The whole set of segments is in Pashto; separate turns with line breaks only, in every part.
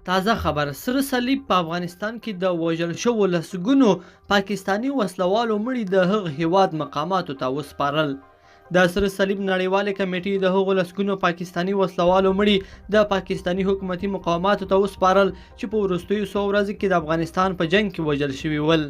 تازه خبر سره صلیب په افغانستان کې د وژل شوو لسګونو پاکستاني وسلوالو مړي د هغه هیواد مقاماتو ته وسپارل. د سره صلیب نړیوالې کمیټې د هغو لسګونو پاکستاني وسلوالو مړي د پاکستاني حکومتي مقاماتو ته وسپارل چې په وروستیو څو ورځو کې د افغانستان په جنگ کې وژل شوي ول.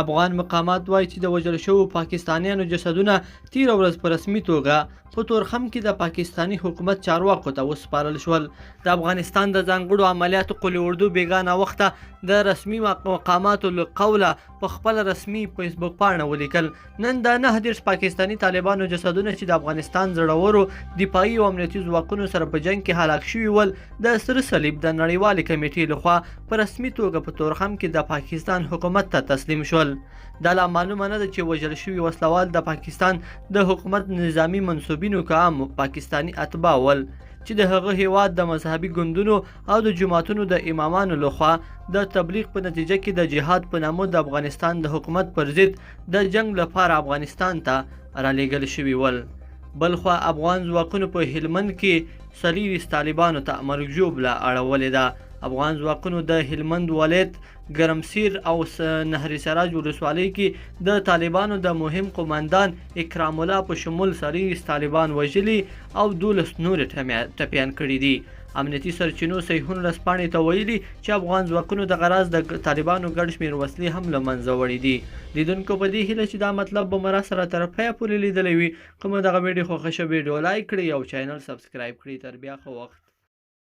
افغان مقامات وایي چې د وژل شوو پاکستانیانو جسدونه تیره ورځ په رسمي توګه په تورخم کې د پاکستاني حکومت چارواکو ته وسپارل شول. د افغانستان د ځانګړو عملیاتو قوې اردو بیګا وخته د رسمي مقاماتو له قوله په خپل رسمي فیسبوک پاڼه ولیکل نن د 9 پاکستاني طالبانو جسدونه چې د افغانستان زړورو دفاعي او امنیتي ځواکونو سره په جنگ کې هلاک شوي ول د سره صلیب د نړیوالې کمیټې لخوا په رسمي توګه په تورخم کې د پاکستان حکومت ته تسلیم شول. دا لا معلومه نه ده چې وژل شوي وسلوال د پاکستان د حکومت نظامی منصوبینو که عام پاکستاني اتباع ول چې د هغه هیواد د مذهبي ګوندونو او د جماعتونو د امامانو لخوا د تبلیغ په نتیجه کې د جهاد په نامه د افغانستان د حکومت پر ضد د جنگ لپاره افغانستان ته رالیږل شوي ول. بلخوا افغان ځواکونو په هلمند کې 40 طالبانو ته مرګ ژوبله اړولې ده. افغان ځواکونو د هلمند ولایت ګرمسیر او نهر سراج ولسوالۍ کې د طالبانو د مهم قوماندان اکرام الله په شمول 40 طالبان وژلي او 12 نور ټپیان کړي دي. امنیتي سرچینو صحیحون رسپاڼې ته ویلي چې افغان ځواکونو د غراز د طالبانو ګډ شمېر وسلې هم له منځه وړي دي. لیدونکو په دې هیله چې دا مطلب به مو راسره تر پایه پورې لیدلی وي. که مو دغه ویډیو خوښه شوه ویډیو لایک کړئ او چینل سبسکرایب کړئ. تر بیا ښه وخت.